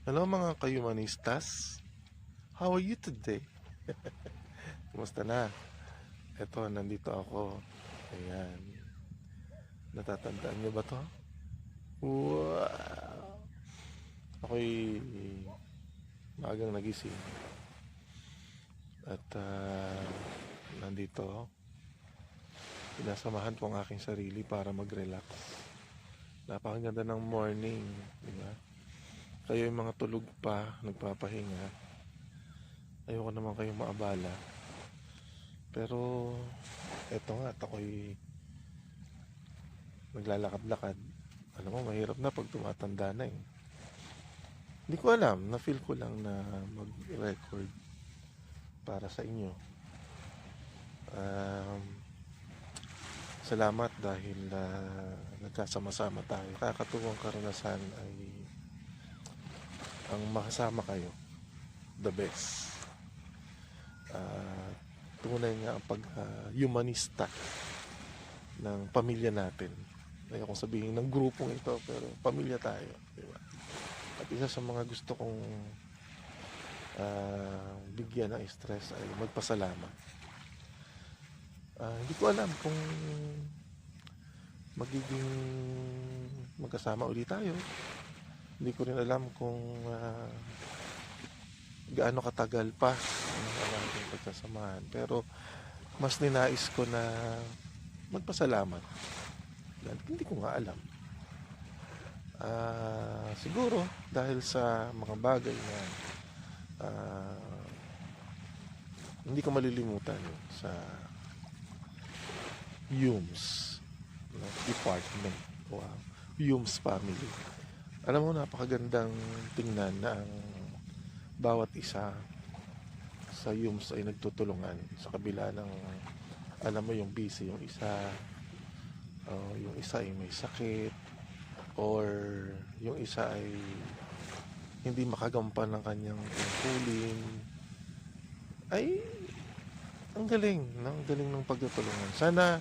Hello mga kayumanistas. How are you today? Kumusta na? Eto, nandito ako. Ayan. Natatandaan niyo ba to? Wow! Ako'y maagang nagising. At nandito, pinasamahan ko ang aking sarili para mag-relax. Napakaganda ng morning. Diba? Kayo yung mga tulog pa, nagpapahinga. Ayoko naman kayong maabala. Pero, eto nga, at ako'y naglalakad-lakad. Alam mo, mahirap na pag tumatanda na eh. Hindi ko alam, na-feel ko lang na mag-record para sa inyo. Um, Salamat dahil nagkasama-sama tayo. Kakatuwang karanasan ay ang makasama kayo. The best. Tunay nga ang pag-humanista ng pamilya natin. Ayokong sabihin ng grupong ito, pero pamilya tayo. Diba? At isa sa mga gusto kong bigyan ng stress ay magpasalamat. Hindi ko alam kung magiging magkasama ulit tayo. Hindi ko rin alam kung gaano katagal pa ang ating pagsasamahan. Pero mas ninais ko na magpasalamat. Dahil hindi ko nga alam. Siguro dahil sa mga bagay na hindi ko malilimutan sa Humes department. Wow. Humes family. Alam mo, napakagandang tingnan na ang bawat isa sa Humes ay nagtutulungan sa kabila ng, alam mo, yung busy, yung isa ay may sakit, or yung isa ay hindi makagampan ng kanyang tungkulin. Ay, ang galing ng pagtutulungan. Sana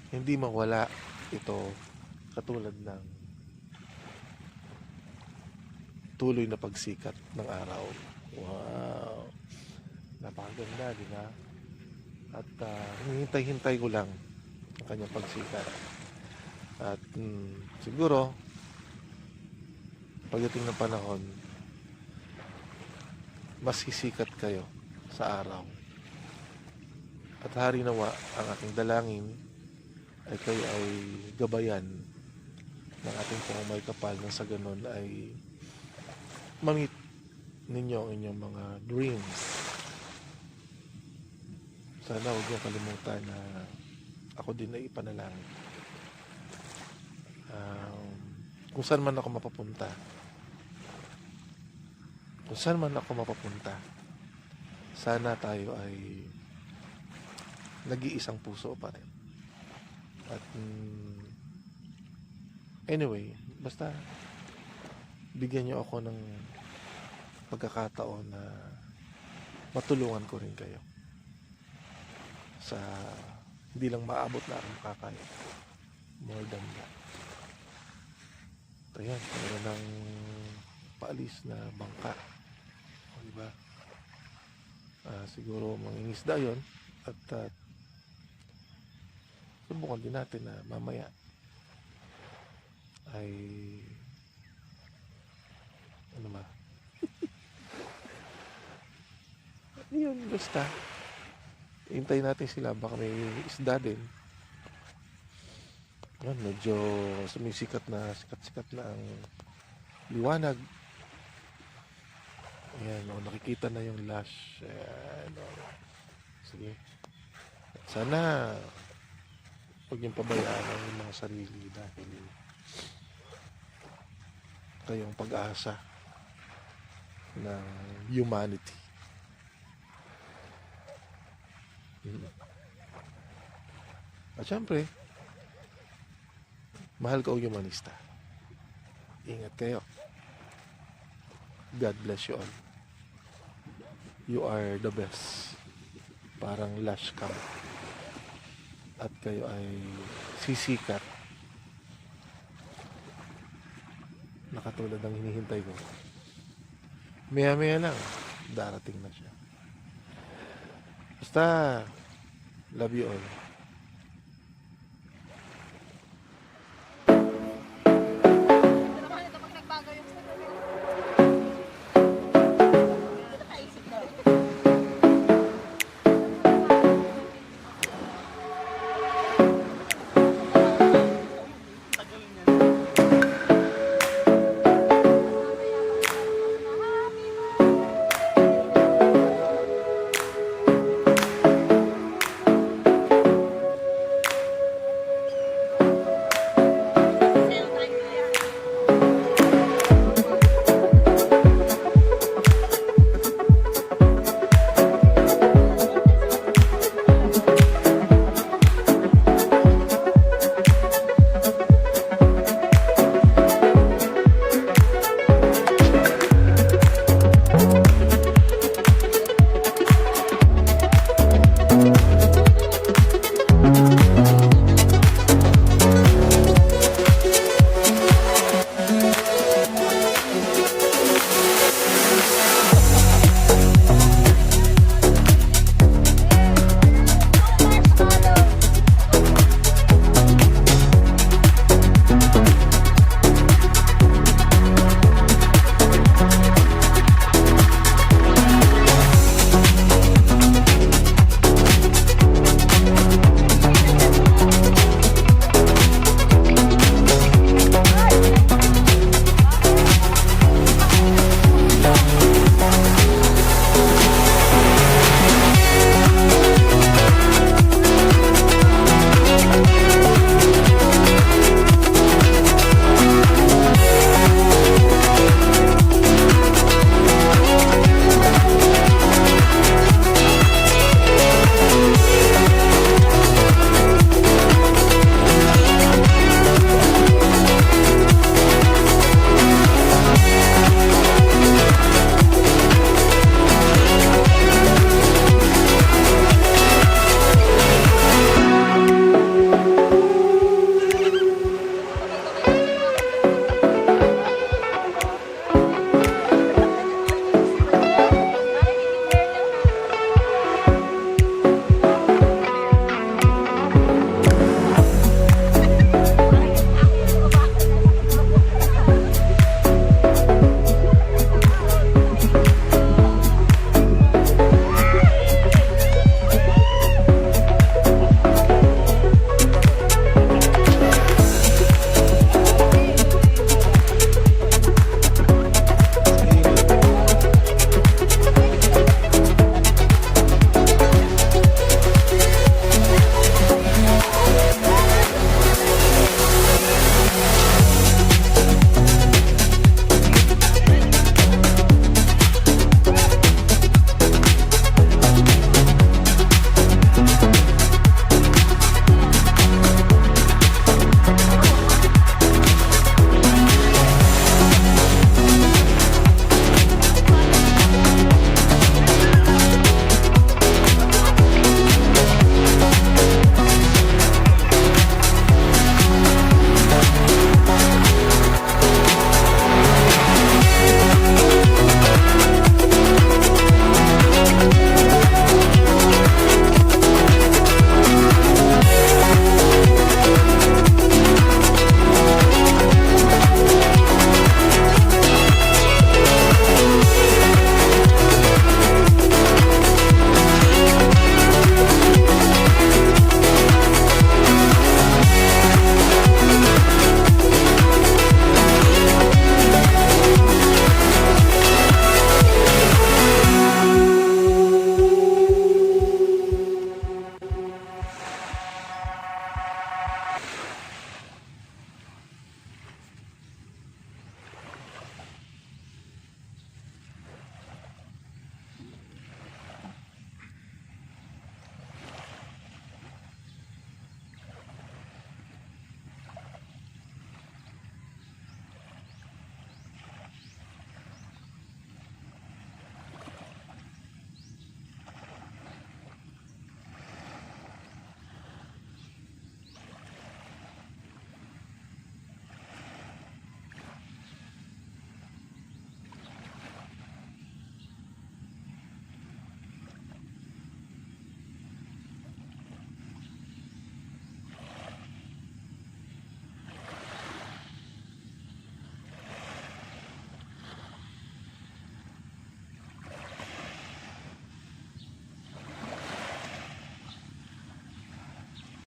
hindi mawala ito, katulad ng tuloy na pagsikat ng araw. Wow, napakaganda, di ba? At hinihintay-hintay ko lang ang kanyang pagsikat. At siguro pagdating ng panahon, mas sisikat kayo sa araw. At hari nawa, ang aking dalangin ay kayo ay gabayan ng ating pangumay kapal, na sa ganun ay mamit ninyo ang inyong mga dreams. Sana huwag niyong kalimutan na ako din ay ipanalangin. Kung saan man ako mapapunta, sana tayo ay nag-iisang puso pa rin. At anyway, basta bigyan niyo ako ng pagkakataon na matulungan ko rin kayo sa hindi lang maabot na ang makakaya, more than that. Ito yan, meron ng paalis na bangka, o diba? Siguro mangingisda yun. At subukan din natin na mamaya ay ano ba yun, basta hintayin natin sila, baka may isda din. Yan, medyo sumisikat na, sikat na ang liwanag. Ayan, nakikita na yung lash. Ayan, sige, sana huwag niyong pabayaan ang mga sarili, dahil kayong pag-asa ng humanity. At syempre, mahal ko ang humanista. Ingat kayo. God bless you all. You are the best. Parang Lash Cam. At kayo ay sisikat na katulad ng hinihintay ko. Maya-maya lang, darating na siya. Basta, love you all.